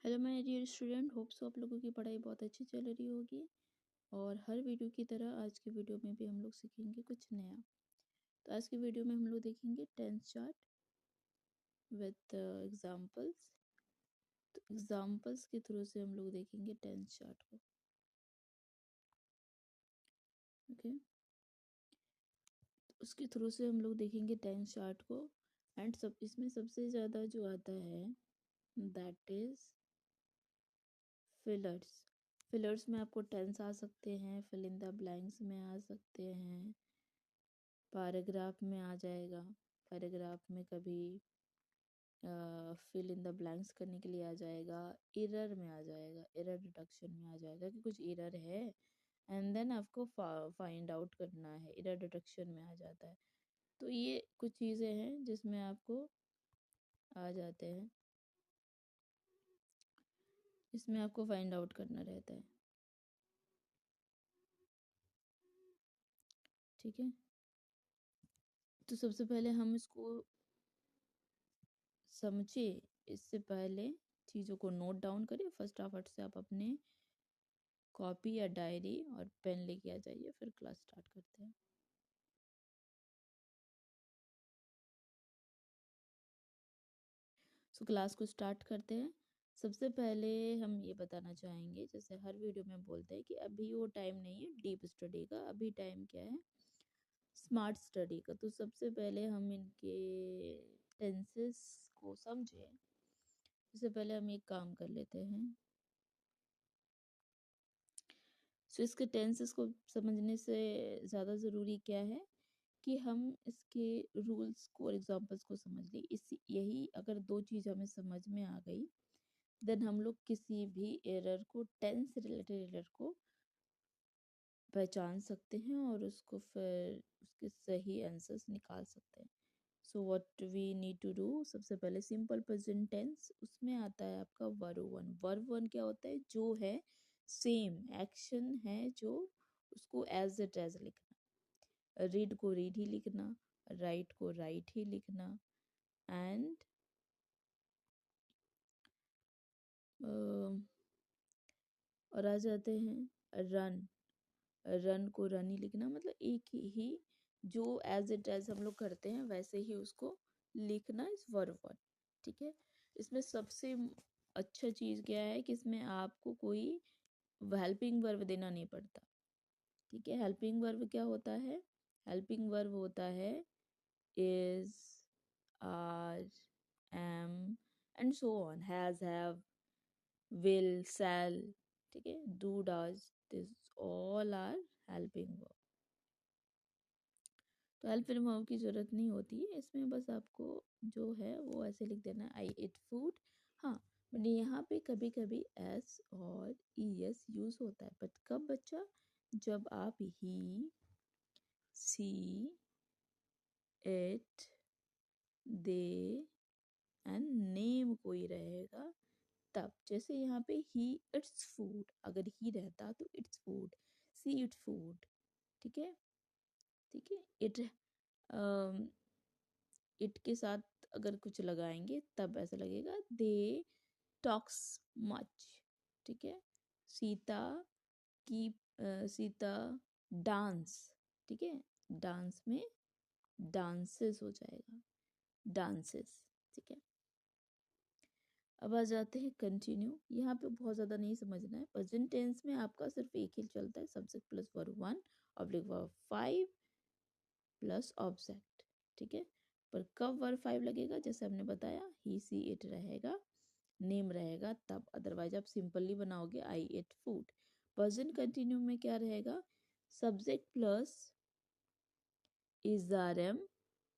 Hello my dear student, hope so आप लोगों की पढ़ाई बहुत अच्छी चल रही होगी। और हर वीडियो की तरह आज की वीडियो में भी हम लोग सीखेंगे कुछ नया। तो आज की वीडियो में हम लोग देखेंगे टेंस चार्ट विद एग्जांपल्स। तो एग्जांपल्स के थ्रू से हम लोग देखेंगे टेंस चार्ट को। ओके, तो उसके थ्रू से हम लोग देखेंगे टेंस चार्ट को। एंड सब इसमें सबसे ज़्यादा जो आता है दैट इज फिलर्स। फिलर्स में आपको टेंस आ सकते हैं, फिल इन द ब्लैंक्स में आ सकते हैं, पैराग्राफ में आ जाएगा, पैराग्राफ में कभी फिल इन द ब्लैंक्स करने के लिए आ जाएगा, एरर में आ जाएगा, एरर डिटेक्शन में आ जाएगा कि कुछ एरर है एंड देन आपको फाइंड आउट करना है, एरर डिटेक्शन में आ जाता है। तो ये कुछ चीज़ें हैं जिसमें आपको आ जाते हैं, इसमें आपको फाइंड आउट करना रहता है। ठीक है, तो सबसे पहले हम इसको समझे, इससे पहले चीज़ों को नोट डाउन करिए। फटाफट से आप अपने कॉपी या डायरी और पेन लेके आ जाइए, फिर क्लास स्टार्ट करते हैं। सो क्लास को स्टार्ट करते हैं। सबसे पहले हम ये बताना चाहेंगे, जैसे हर वीडियो में बोलते हैं कि अभी वो टाइम नहीं है डीप स्टडी का, अभी टाइम क्या है, स्मार्ट स्टडी का। तो सबसे पहले हम इनके टेंसेस को समझें। सबसे पहले हम एक काम कर लेते हैं। सो इसके टेंसेस को समझने से ज़्यादा ज़रूरी क्या है कि हम इसके रूल्स को और एग्जांपल्स को समझ लें। इसी यही अगर दो चीज़ हमें समझ में आ गई, देन हम लोग किसी भी एरर को, टेंस रिलेटेड एरर को पहचान सकते हैं और उसको फिर उसके सही आंसर्स निकाल सकते हैं। So what we need to do, सबसे पहले सिंपल प्रेजेंट टेंस, उसमें आता है आपका वर्ब वन। वर्ब वन क्या होता है, जो है सेम एक्शन है, जो उसको एज इट एज लिखना, रीड को रीड ही लिखना, राइट को राइट ही लिखना, एंड और आ जाते हैं रन, रन को रन ही लिखना, मतलब एक ही जो एज इट एज हम लोग करते हैं वैसे ही उसको लिखना इस वर्ब वन। ठीक है, इसमें सबसे अच्छा चीज़ क्या है कि इसमें आपको कोई हेल्पिंग वर्ब देना नहीं पड़ता। ठीक है, हेल्पिंग वर्ब क्या होता है, हेल्पिंग वर्ब होता है is, are, am and so on, has, have, will, shall. ठीक है, do, does, this all are helping verb. तो हेल्पिंग वर्ब की ज़रूरत नहीं होती है इसमें, बस आपको जो है वो ऐसे लिख देना, आई इट फूड। हाँ, बट यहाँ पे कभी कभी एस और ई एस यूज़ होता है, बट कब बच्चा, जब आप ही, सी, इट, दे एंड नेम कोई रहेगा तब। जैसे यहाँ पे ही इट्स फूड, अगर ही रहता तो its food, see it food. ठीक है, ठीक है, इट के साथ अगर कुछ लगाएंगे तब ऐसा लगेगा, दे टॉक्स मच। ठीक है, सीता की सीता डांस। ठीक है, डांस में डांसेस हो जाएगा, डांसेस। ठीक है, अब आ जाते हैं कंटिन्यू। यहाँ पे बहुत ज़्यादा नहीं समझना है, प्रेजेंट टेंस में आपका सिर्फ एक ही चलता है, subject plus verb one oblique verb five plus object. ठीक है, पर कब वर्ब फाइव लगेगा, जैसे हमने बताया, ही, सी, इट रहेगा, नेम रहेगा तब, अदरवाइज आप सिंपली बनाओगे I eat food. Present continue में क्या रहेगा, subject plus is are am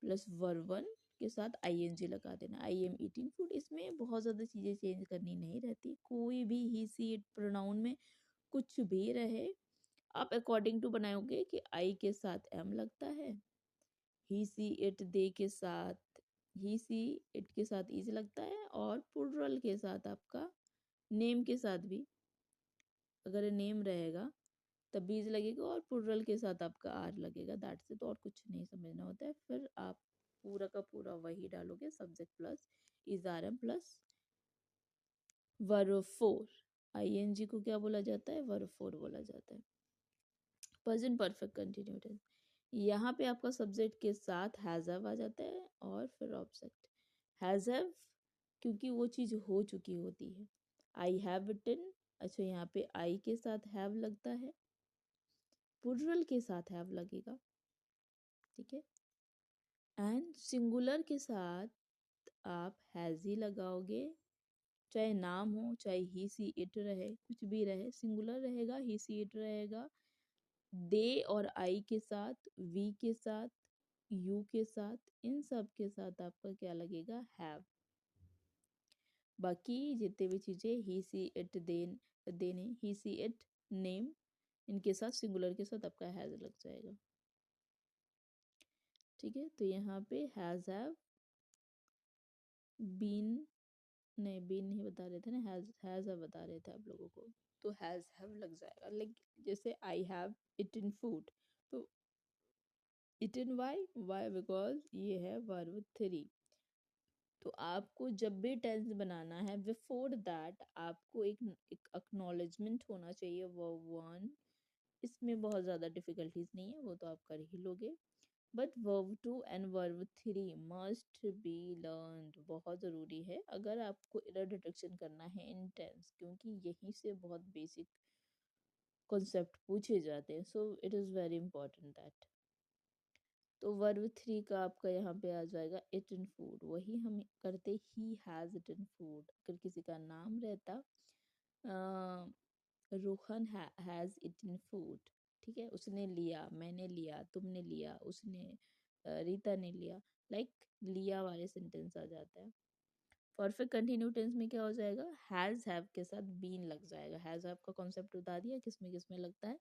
plus verb one के साथ आई एन जी लगा देना, आई एम ईटिंग फूड। इसमें बहुत ज़्यादा चीज़ें चेंज करनी नहीं रहती, कोई भी ही, सी, इट प्रोनाउन में कुछ भी रहे, आप अकॉर्डिंग टू बनाओगे कि आई के साथ एम लगता है, ही, सी, इट, दे के साथ, ही, सी, इट के साथ इज लगता है, और प्लुरल के साथ आपका नेम के साथ भी, अगर नेम रहेगा तब बीज लगेगा, और प्लुरल के साथ आपका आर लगेगा। दैट से तो और कुछ नहीं समझना होता है, फिर आप पूरा का पूरा वही डालोगे, subject plus is are am plus verb four, ING को क्या बोला जाता है? वर्ब फोर बोला जाता है। प्रेजेंट परफेक्ट कंटिन्यू टेंस, यहाँ पे आपका सब्जेक्ट के साथ हैज हैव आ जाता है और फिर ऑब्जेक्ट। हैज हैव क्योंकि वो चीज़ हो चुकी होती है। आई हैव रिटन, अच्छा यहाँ पे आई के साथ हैव लगता है, प्लूरल के साथ हैव लगेगा, ठीक है। एंड सिंगुलर के साथ आप हैज़ ही लगाओगे, चाहे नाम हो, चाहे ही सी इट रहे, कुछ भी रहे, सिंगुलर रहेगा, ही सी इट रहेगा। दे और आई के साथ, वी के साथ, यू के साथ, इन सब के साथ आपका क्या लगेगा? हैव। बाकी जितने भी चीज़ें ही सी इट देने, ही सी इट नेम, इनके साथ सिंगुलर के साथ आपका हैज़ लग जाएगा, ठीक है। तो यहाँ पे हैज़ हैव बीन, नहीं बीन नहीं बता रहे थे ना, हैज़ हैव बता रहे थे आप लोगों को, तो हैज़ हैव लग जाएगा। लाइक जैसे आई हैव इटन फूड, तो इटन वाई बिकॉज ये है वर्ब थ्री। तो आपको जब भी टेंस बनाना है, बिफोर दैट आपको एक एक्नॉलेजमेंट होना चाहिए, वर्ब वन। इसमें बहुत ज़्यादा डिफिकल्टीज नहीं है, वो तो आप कर ही लोगे। But verb two and verb three must be learned, बहुत ज़रूरी है अगर आपको एरर डिटेक्शन करना है इन टेंस, क्योंकि यहीं से बहुत बेसिक कॉन्सेप्ट पूछे जाते हैं। So it is very important that. तो वर्ब थ्री का आपका यहाँ पे आ जाएगा इटन फूड, वही हम करते ही हैज़ इटन फूड। अगर किसी का नाम रहता रोहन हैज़ इटन फूड, ठीक है, उसने लिया, मैंने लिया, तुमने लिया, उसने रीता ने लिया, लाइक लिया वाले सेंटेंस आ जाता है। परफेक्ट कंटिन्यू टेंस में क्या हो जाएगा? हैज़ हैव के साथ बीन लग जाएगा। हैज़ हैव का कॉन्सेप्ट बता दिया किस में लगता है,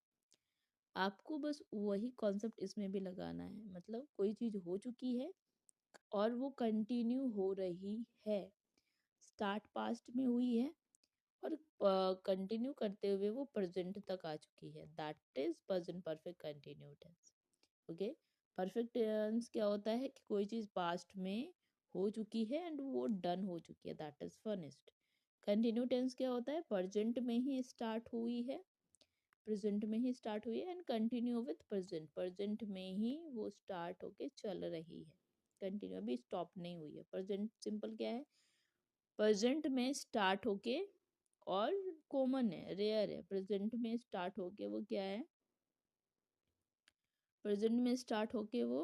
आपको बस वही कॉन्सेप्ट इसमें भी लगाना है। मतलब कोई चीज़ हो चुकी है और वो कंटिन्यू हो रही है, स्टार्ट पास्ट में हुई है और कंटिन्यू करते हुए वो प्रेजेंट तक आ चुकी है, that is present perfect continue tense. Okay, perfect tense क्या होता है कि कोई चीज़ पास्ट में हो चुकी है एंड वो डन हो चुकी है, that is finished. Continue tense क्या होता है? प्रेजेंट में ही स्टार्ट हुई है, प्रेजेंट में ही स्टार्ट हुई है and continue with present, present में ही वो स्टार्ट होके चल रही है, कंटिन्यू, अभी स्टॉप नहीं हुई है। प्रेजेंट सिंपल क्या है? प्रेजेंट में स्टार्ट होके, और कॉमन है, रेयर है, प्रेजेंट में स्टार्ट होके वो क्या है? प्रेजेंट में स्टार्ट होके वो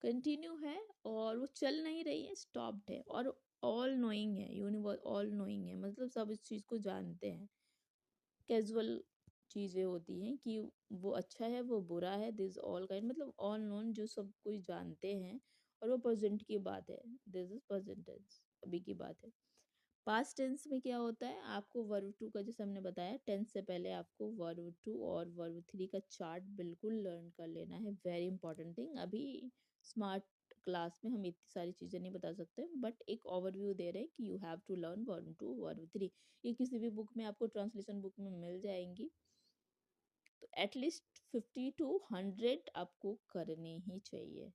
कंटिन्यू है और वो चल नहीं रही है, स्टॉप्ड है। और ऑल नोइंग है, यूनिवर्स ऑल नोइंग है, मतलब सब इस चीज़ को जानते हैं। कैजुअल चीज़ें होती हैं कि वो अच्छा है, वो बुरा है, दिस ऑल काइंड, मतलब ऑल नोन, जो सब कोई जानते हैं। और वो प्रेजेंट की बात है, दिस इज प्रेजेंट टेंस, अभी की बात है। पास्ट टेंस में क्या होता है? आपको वर्ब टू का, जैसे हमने बताया, टेंस से पहले आपको वर्ब टू और वर्ब थ्री का चार्ट बिल्कुल लर्न कर लेना है, वेरी इंपॉर्टेंट थिंग। अभी स्मार्ट क्लास में हम इतनी सारी चीज़ें नहीं बता सकते, बट एक ओवरव्यू दे रहे हैं कि you have to learn verb two verb three. ये किसी भी बुक में आपको, ट्रांसलेशन बुक में मिल जाएंगी। तो एटलीस्ट 50 to 100 आपको करनी ही चाहिए,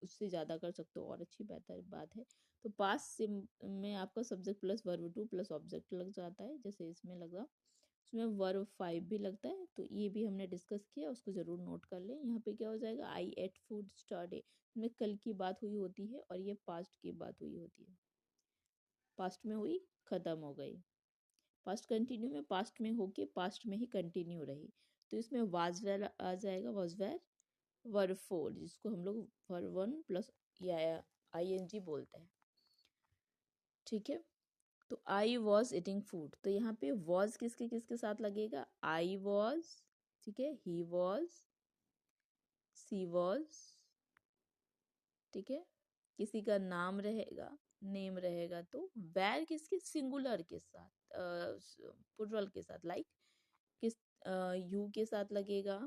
उससे ज़्यादा कर सकते हो और अच्छी बेहतर बात है। तो पास में आपका subject plus verb two plus object लग जाता है, जैसे इसमें लगा, उसमें वर्ब फाइव भी लगता है। तो ये भी हमने डिस्कस किया, उसको ज़रूर नोट कर लें। यहाँ पे क्या हो जाएगा? आई एट फूड स्टडी, में कल की बात हुई होती है और ये पास्ट की बात हुई होती है, पास्ट में हुई, ख़त्म हो गई। पास्ट कंटिन्यू में पास्ट में होके पास्ट में ही कंटिन्यू रही। तो इसमें वाज वेर आ जाएगा, वाज वेर वर्ब फोर, जिसको हम लोग वर्ब वन प्लस या आईएनजी बोलते हैं, ठीक है। तो आई वॉज ईटिंग फूड, तो यहाँ पे वॉज किसके किसके साथ लगेगा? आई वॉज, ठीक है, ही वॉज, सी वॉज, ठीक है। किसी का नाम रहेगा, नेम रहेगा, तो वेर किसके? सिंगुलर के साथ, प्लुरल के साथ, लाइक किस, यू के साथ लगेगा,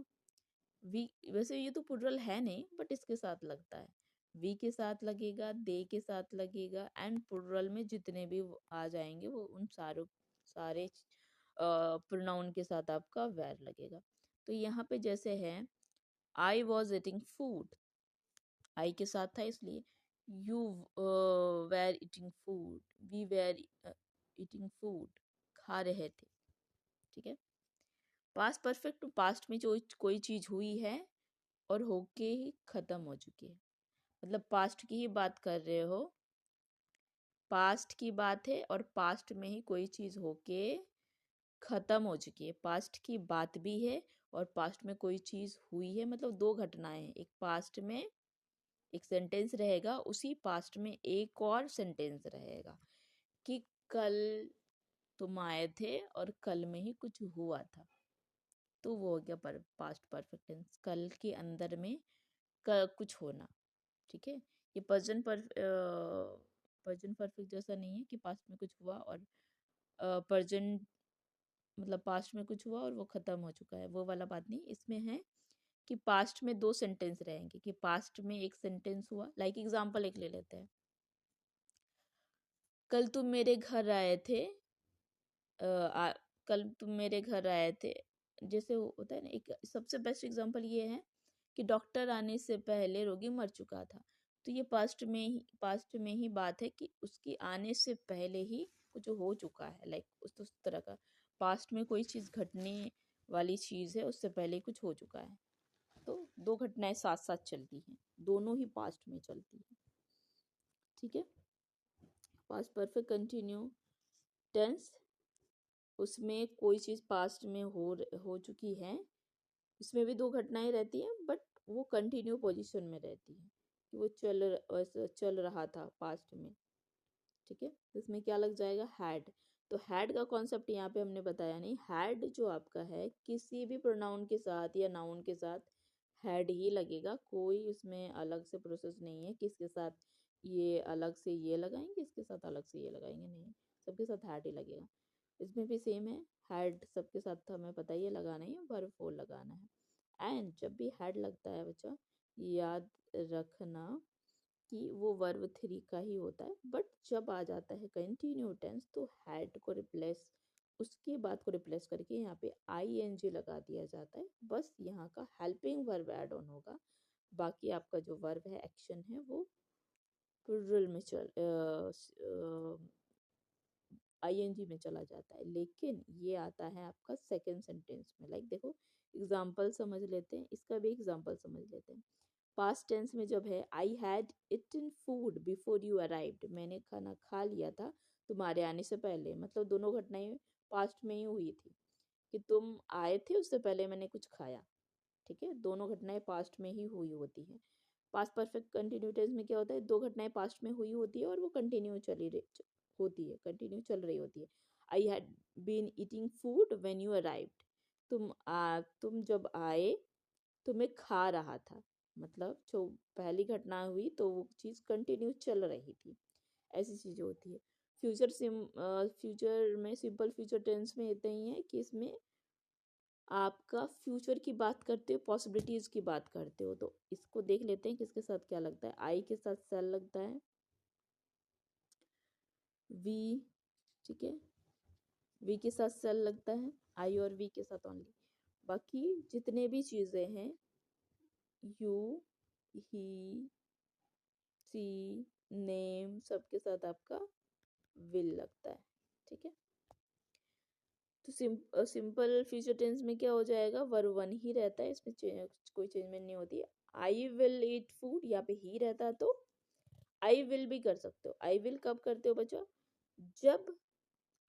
वी, वैसे ये तो प्लुरल है नहीं बट इसके साथ लगता है, वी के साथ लगेगा, दे के साथ लगेगा, एंड प्लुरल में जितने भी आ जाएंगे वो उन सारे प्रोनाउन के साथ आपका वेर लगेगा। तो यहाँ पे जैसे है, I was eating food, I के साथ था इसलिए, you were eating food, we were eating food, खा रहे थे। ठीक है। पास्ट परफेक्ट, पास्ट में जो कोई चीज़ हुई है और होके ही ख़त्म हो चुकी है, मतलब पास्ट की ही बात कर रहे हो, पास्ट की बात है और पास्ट में ही कोई चीज़ होके ख़त्म हो चुकी है, पास्ट की बात भी है और पास्ट में कोई चीज़ हुई है, मतलब दो घटनाएं हैं। एक पास्ट में एक सेंटेंस रहेगा, उसी पास्ट में एक और सेंटेंस रहेगा कि कल तुम आए थे और कल में ही कुछ हुआ था, तो वो हो गया पास्ट परफेक्ट टेंस, कल के अंदर में कुछ होना। ठीक है। ये प्रेजेंट परफेक्ट जैसा नहीं है कि पास्ट में कुछ हुआ और प्रेजेंट मतलब पास्ट में कुछ हुआ और वो खत्म हो चुका है, वो वाला बात नहीं। इसमें है कि पास्ट में दो सेंटेंस रहेंगे, कि पास्ट में एक सेंटेंस हुआ, लाइक एग्जांपल एक ले लेते हैं, कल तुम मेरे घर आए थे, कल तुम मेरे घर आए थे, जैसे होता है ना। एक सबसे बेस्ट एग्जांपल ये है कि डॉक्टर आने से पहले रोगी मर चुका था, तो ये पास्ट में ही बात है कि उसकी आने से पहले ही कुछ हो चुका है, लाइक उस तरह का। पास्ट में कोई चीज़ घटने वाली चीज़ है, उससे पहले कुछ हो चुका है, तो दो घटनाएं साथ साथ चलती हैं, दोनों ही पास्ट में चलती हैं। ठीक है। पास्ट परफेक्ट कंटिन्यू टेंस, उसमें कोई चीज़ पास्ट में हो चुकी है, इसमें भी दो घटनाएं रहती हैं, बट वो कंटिन्यू पोजीशन में रहती है, कि वो चल रहा था पास्ट में। ठीक है। इसमें क्या लग जाएगा, हैड। तो हैड का कॉन्सेप्ट यहाँ पे हमने बताया नहीं। हैड जो आपका है, किसी भी प्रोनाउन के साथ या नाउन के साथ हैड ही लगेगा, कोई उसमें अलग से प्रोसेस नहीं है किसके साथ ये अलग से ये लगाएंगे, इसके साथ अलग से ये लगाएंगे, नहीं, सबके साथ हैड ही लगेगा। इसमें भी सेम है, हैड सबके साथ हमें पता ही है लगाना ही है, वर्ब फोर लगाना है। एंड जब भी हैड लगता है बच्चा, याद रखना कि वो वर्ब थ्री का ही होता है, बट जब आ जाता है कंटिन्यू टेंस तो हैड को रिप्लेस, उसकी बात को रिप्लेस करके यहाँ पे आई एन जी लगा दिया जाता है, बस यहाँ का हेल्पिंग वर्ब ऐड ऑन होगा, बाकी आपका जो वर्ब है, एक्शन है, वो प्लूरल में आईएनजी में चला जाता है। लेकिन ये आता है आपका सेकंड सेंटेंस में, लाइक देखो एग्जाम्पल समझ लेते हैं, इसका भी एग्जाम्पल समझ लेते हैं। पास्ट टेंस में जब है, I had eaten food before you arrived, मैंने खाना खा लिया था तुम्हारे आने से पहले, मतलब दोनों घटनाएं पास्ट में ही हुई थी, कि तुम आए थे उससे पहले मैंने कुछ खाया। ठीक है। दोनों घटनाएं पास्ट में ही हुई होती हैं। पास्ट परफेक्ट कंटिन्यू टेंस में क्या होता है, दो घटनाएं पास्ट में हुई होती है और वो कंटिन्यू चली रही होती है, कंटिन्यू चल रही होती है। I had been eating food when you arrived, तुम जब आए तो मैं खा रहा था, मतलब जो पहली घटना हुई तो वो चीज़ कंटिन्यू चल रही थी, ऐसी चीज़ें होती है। फ्यूचर में सिंपल फ्यूचर टेंस में इतना ही है कि इसमें आपका फ्यूचर की बात करते हो, पॉसिबिलिटीज की बात करते हो, तो इसको देख लेते हैं किसके साथ क्या लगता है। आई के साथ सेल लगता है, वी, ठीक है, वी के साथ सेल लगता है, आई और वी के साथ ओनली। बाकी जितने भी चीज़ें हैं, यू, ही, सी, नेम, सबके साथ आपका विल लगता है। ठीक है। तो सिंपल फ्यूचर टेंस में क्या हो जाएगा, वर्ब वन ही रहता है, इसमें कोई चेंजमेंट नहीं होती है। आई विल ईट फूड, यहाँ पे ही रहता तो आई विल भी कर सकते हो। आई विल कब करते हो बच्चों, जब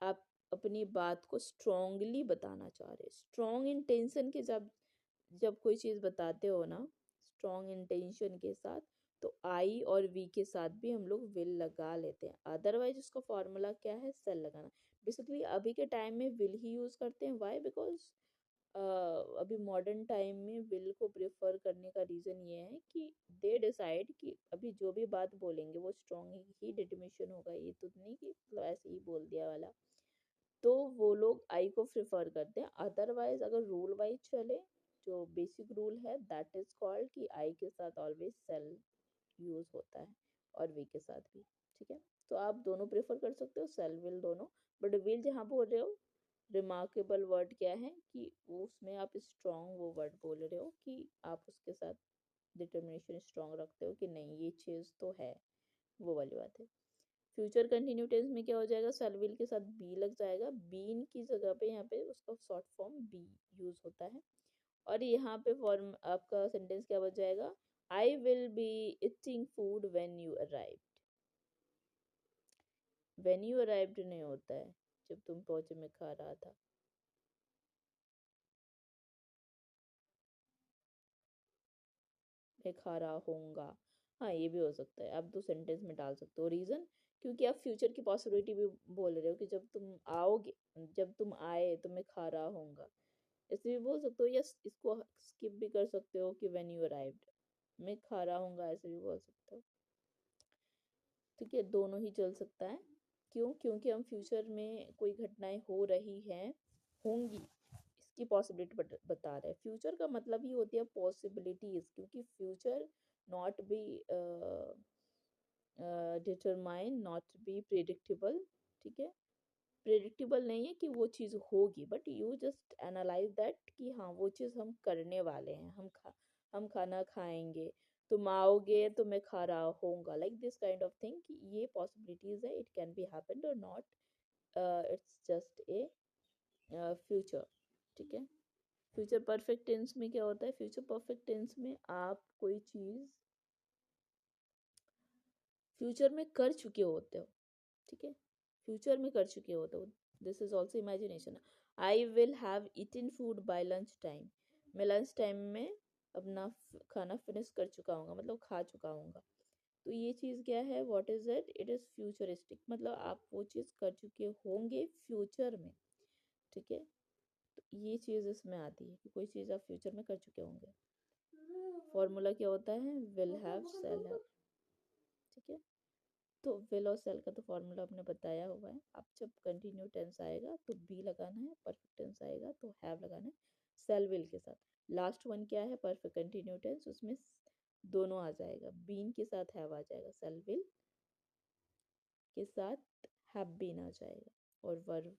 आप अपनी बात को स्ट्रांगली बताना चाह रहे हो, स्ट्रॉन्ग इंटेंशन के, जब जब कोई चीज़ बताते हो ना स्ट्रॉन्ग इंटेंशन के साथ, तो आई और वी के साथ भी हम लोग विल लगा लेते हैं, अदरवाइज उसका फॉर्मूला क्या है, सेल लगाना। बेसिकली अभी के टाइम में विल ही यूज़ करते हैं, वाई, बिकॉज अभी मॉडर्न टाइम में विल को प्रेफर करने का रीज़न ये है कि दे डिसाइड कि अभी जो भी बात बोलेंगे वो स्ट्रॉन्ग ही डिटर्मिनेशन होगा, ये तो नहीं कि मतलब ऐसे ही बोल दिया वाला, तो वो लोग आई को प्रेफर करते हैं। अदरवाइज अगर रूल वाइज चले, जो बेसिक रूल है दैट इज कॉल्ड कि आई के साथ ऑलवेज सेल यूज होता है और वी के साथ भी। ठीक है। तो आप दोनों प्रेफर कर सकते हो, सेल विल दोनों, बट विल जहाँ बोल रहे हो, रिमार्केबल वर्ड क्या है कि उसमें आप स्ट्रॉन्ग वो वर्ड बोल रहे हो कि आप उसके साथ डिटर्मिनेशन स्ट्रॉन्ग रखते हो कि नहीं ये चीज़ तो है, वो वाली बात है। फ्यूचर कंटिन्यू टेंस में क्या हो जाएगा, शैल विल के साथ बी लग जाएगा, बीन की जगह पे यहाँ पे उसका शॉर्ट फॉर्म बी यूज होता है। और यहाँ पे फॉर्म आपका सेंटेंस क्या बच जाएगा, I will be eating food when you arrived. When you arrived नहीं होता है, जब तुम पहुंचे मैं खा रहा था। मैं खा रहा होऊंगा, हाँ ये भी हो सकता है, आप दो सेंटेंस में डाल सकते हो। रीजन, क्योंकि आप फ्यूचर की पॉसिबिलिटी भी बोल रहे हो कि जब तुम आओगे, जब तुम आए तो मैं खा रहा होऊंगा, ऐसे भी बोल सकते हो। यस, इसको स्किप भी कर सकते हो कि व्हेन यू अराइव्ड, मैं खा रहा होऊंगा, ऐसे भी बोल सकते हो। ठीक है, दोनों ही चल सकता है। क्यों, क्योंकि हम फ्यूचर में कोई घटनाएं हो रही हैं, होंगी, इसकी पॉसिबिलिटी बता रहे हैं। फ्यूचर का मतलब ही होती है पॉसिबिलिटीज, क्योंकि future not be determine, not be predictable. ठीक है, प्रेडिक्टेबल नहीं है कि वो चीज़ होगी, but you just analyse that कि हाँ वो चीज़ हम करने वाले हैं, हम खाना खाएंगे, तुम आओगे तो मैं खा रहा होऊंगा, like this kind of thing, कि ये पॉसिबिलिटीज है, इट कैन बी हैपेंड और not, it's just a future. ठीक है, फ्यूचर परफेक्ट टेंस में क्या होता है, फ्यूचर परफेक्ट टेंस में आप कोई चीज़ फ्यूचर में कर चुके होते हो। ठीक है, फ्यूचर में कर चुके हो तो this is also imagination. I will have eaten food by lunch time, मैं लंच टाइम में अपना खाना फिनिश कर चुका हूँ, मतलब खा चुका हूँ। तो ये चीज़ क्या है, what is it, it is futuristic, मतलब आप वो चीज़ कर चुके होंगे फ्यूचर में। ठीक है, तो ये चीज़ इसमें आती है कि कोई चीज़ आप फ्यूचर में कर चुके होंगे। फॉर्मूला क्या होता है, विल हैव, शैल हैव। ठीक है, तो विल और सेल का तो फॉर्मूला आपने बताया हुआ है। अब जब कंटिन्यू टेंस आएगा तो बी लगाना है, परफेक्ट टेंस आएगा तो हैव लगाना है सेल विल के साथ। लास्ट वन क्या है, परफेक्ट कंटिन्यू टेंस, उसमें दोनों आ जाएगा, बीन के साथ हैव आ जाएगा, सेल विल के साथ हैव बीन आ जाएगा। और वर्ब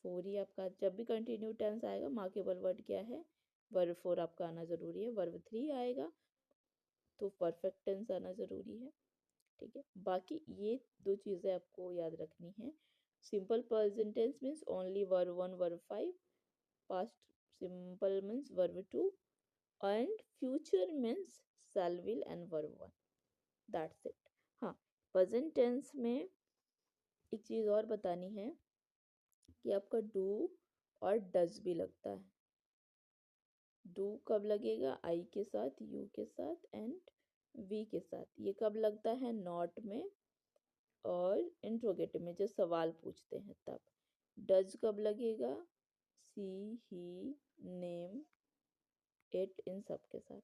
फोर ही आपका, जब भी कंटिन्यू टेंस आएगा मार्केबल वर्ड क्या है, वर्ब फोर आपका आना जरूरी है। वर्ब थ्री आएगा तो परफेक्ट टेंस आना जरूरी है। ठीक है, बाकी ये दो चीज़ें आपको याद रखनी है। Simple present tense means only verb one verb five, past simple means verb two, and future means shall will and verb one, that's it. हाँ, प्रेजेंट टेंस में एक चीज़ और बतानी है कि आपका डू और डज भी लगता है। डू कब लगेगा, आई के साथ, यू के साथ एंड वी के साथ। ये कब लगता है, नॉट में और इंट्रोगेटिव में, जो सवाल पूछते हैं तब। डज कब लगेगा, सी, ही, नेम, इट, इन सब के साथ।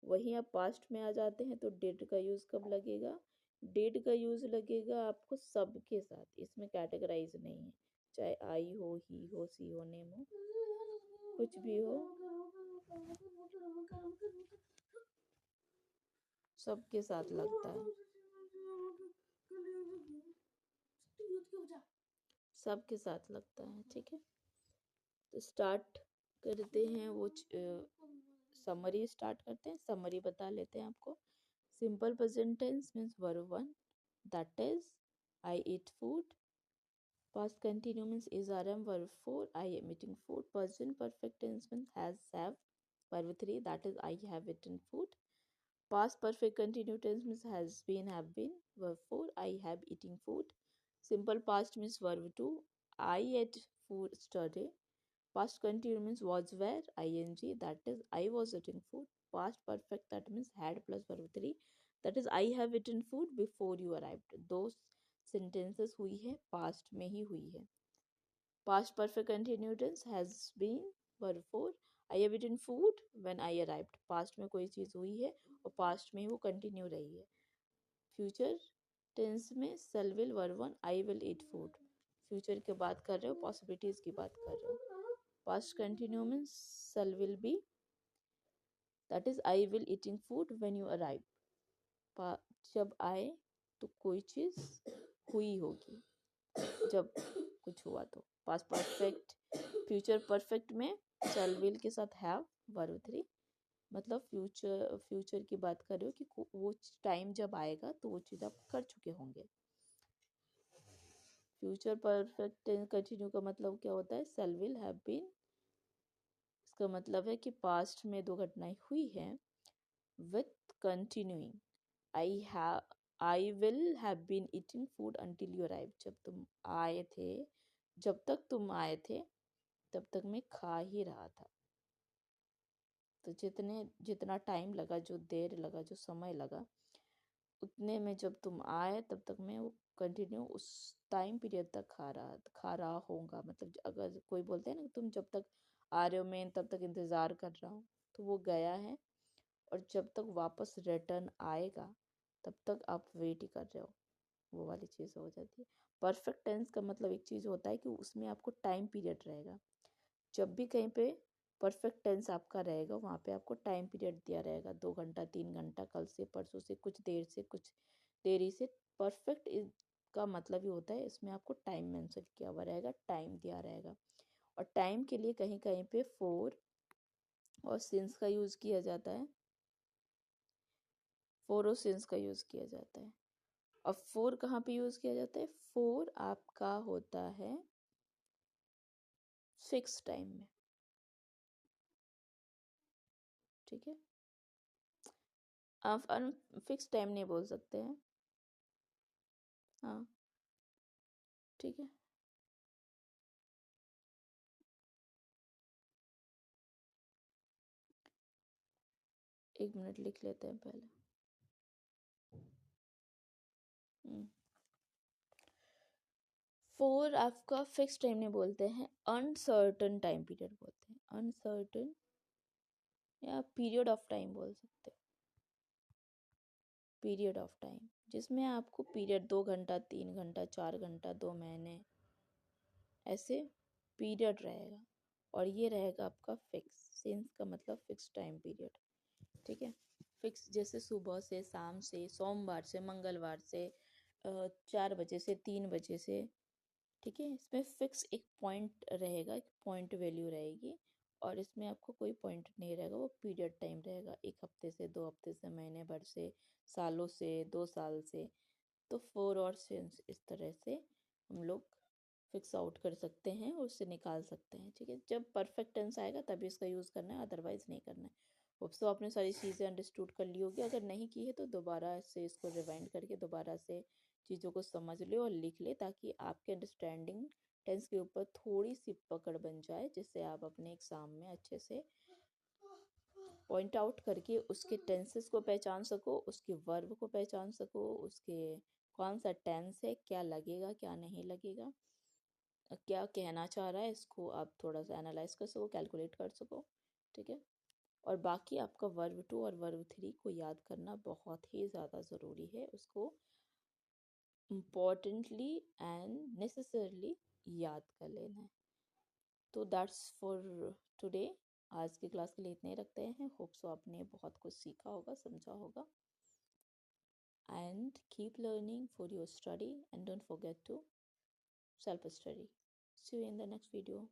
वहीं आप पास्ट में आ जाते हैं तो डिड का यूज कब लगेगा, डिड का यूज लगेगा आपको सब के साथ, इसमें कैटेगराइज नहीं है, चाहे आई हो, ही हो, सी हो, नेम हो, कुछ भी हो, सबके साथ लगता है, सबके साथ लगता है। ठीक है, तो स्टार्ट करते हैं, वो समरी स्टार्ट करते हैं, समरी बता लेते हैं आपको। Simple present tense means verb one, that is I eat food. Past continue means is are am, verb four, I am eating food. Present perfect tense means have, verb three, that is I have eaten food. Past perfect continuous tense means has been, have been. Verb 4, I have eating food. Simple past means verb 2, I ate food yesterday. Past continuous means was, were, ing, that is I was eating food. Past perfect, that means had plus verb 3, that is I have eaten food before you arrived. दो sentences हुई है, past में ही हुई है। Past perfect continuous tense has been, verb 4, I have eaten food when I arrived. Past में कोई चीज़ हुई है और past में वो continue रही है। Future tense में shall will, verb 1, I will eat food. Future की बात कर रहे हो, possibilities की बात कर रहे हो। Past continue means shall will be, that is I will eating food when you arrive. जब आए तो कोई चीज़ हुई होगी, जब कुछ हुआ तो। पास्ट परफेक्ट, फ्यूचर परफेक्ट में शैल विल के साथ हैव, वर्ब थ्री। मतलब फ्यूचर की बात कर रहे हो कि वो टाइम जब आएगा तो वो चीज़ आप कर चुके होंगे। फ्यूचर परफेक्ट टेंस कंटिन्यू का मतलब क्या होता है? सेल विल हैव बीन, इसका मतलब है कि पास्ट में दो घटनाएं हुई हैं with continuing. I will have been eating food until you arrive, जब तुम आए थे, जब तक तुम आए थे तब तक मैं खा ही रहा था। तो जितना टाइम लगा, जो देर लगा, जो समय लगा, उतने में जब तुम आए तब तक मैं वो कंटिन्यू उस टाइम पीरियड तक खा रहा होऊंगा। मतलब अगर कोई बोलते हैं ना तुम जब तक आ रहे हो मैं तब तक इंतज़ार कर रहा हूँ, तो वो गया है, और जब तक वापस रिटर्न आएगा तब तक आप वेट ही कर रहे हो, वो वाली चीज़ हो जाती है। परफेक्ट टेंस का मतलब एक चीज़ होता है कि उसमें आपको टाइम पीरियड रहेगा। जब भी कहीं पे परफेक्ट टेंस आपका रहेगा वहाँ पे आपको टाइम पीरियड दिया रहेगा, 2 घंटा 3 घंटा, कल से परसों से, कुछ देर से, कुछ देरी से। परफेक्ट का मतलब ही होता है इसमें आपको टाइम मेंशन किया हुआ रहेगा, टाइम दिया रहेगा। और टाइम के लिए कहीं कहीं पे फोर और सिंस का यूज़ किया जाता है, फोर और सिंस का यूज़ किया जाता है। अब फोर कहाँ पे यूज़ किया जाता है? फोर आपका होता है फिक्स टाइम में, ठीक है। आप अनफिक्स टाइम नहीं बोल सकते हैं, हाँ, ठीक है। 1 मिनट लिख लेते हैं पहले। फोर आपका फिक्स टाइम नहीं बोलते हैं, अनसर्टन टाइम पीरियड बोलते हैं। अनसर्टन या पीरियड ऑफ टाइम बोल सकते हैं, पीरियड ऑफ टाइम, जिसमें आपको पीरियड 2 घंटा 3 घंटा 4 घंटा 2 महीने ऐसे पीरियड रहेगा, और ये रहेगा आपका फिक्स। सिंस का मतलब फिक्स टाइम पीरियड, ठीक है। फिक्स जैसे सुबह से, शाम से, सोमवार से, मंगलवार से, 4 बजे से 3 बजे से, ठीक है। इसमें फिक्स एक पॉइंट रहेगा, एक पॉइंट वैल्यू रहेगी, और इसमें आपको कोई पॉइंट नहीं रहेगा, वो पीरियड टाइम रहेगा, 1 हफ्ते से, 2 हफ्ते से, महीने भर से, सालों से, 2 साल से। तो फोर और सिंस इस तरह से हम लोग फिक्स आउट कर सकते हैं और उससे निकाल सकते हैं, ठीक है। जब परफेक्ट टेंस आएगा तभी इसका यूज़ करना है, अदरवाइज़ नहीं करना है। होप्स तो आपने सारी चीज़ें अंडरस्टूड कर ली होगी, अगर नहीं की है तो दोबारा से इसको रिवाइंड करके दोबारा से चीज़ों को समझ ले और लिख ले, ताकि आपके अंडरस्टैंडिंग टेंस के ऊपर थोड़ी सी पकड़ बन जाए, जिससे आप अपने एग्ज़ाम में अच्छे से पॉइंट आउट करके उसके टेंसेस को पहचान सको, उसके वर्ब को पहचान सको, उसके कौन सा टेंस है, क्या लगेगा क्या नहीं लगेगा, क्या कहना चाह रहा है, इसको आप थोड़ा सा एनालाइज कर सको, कैलकुलेट कर सको, ठीक है। और बाकी आपका वर्ब 2 और वर्ब 3 को याद करना बहुत ही ज़्यादा ज़रूरी है, उसको इम्पॉर्टेंटली एंड नेसेसरली याद कर लेना है। तो दैट्स फॉर टुडे, आज की क्लास के लिए इतने ही रखते हैं। होप सो आपने बहुत कुछ सीखा होगा, समझा होगा। And keep learning for your study and don't forget to self study. See you in the next video.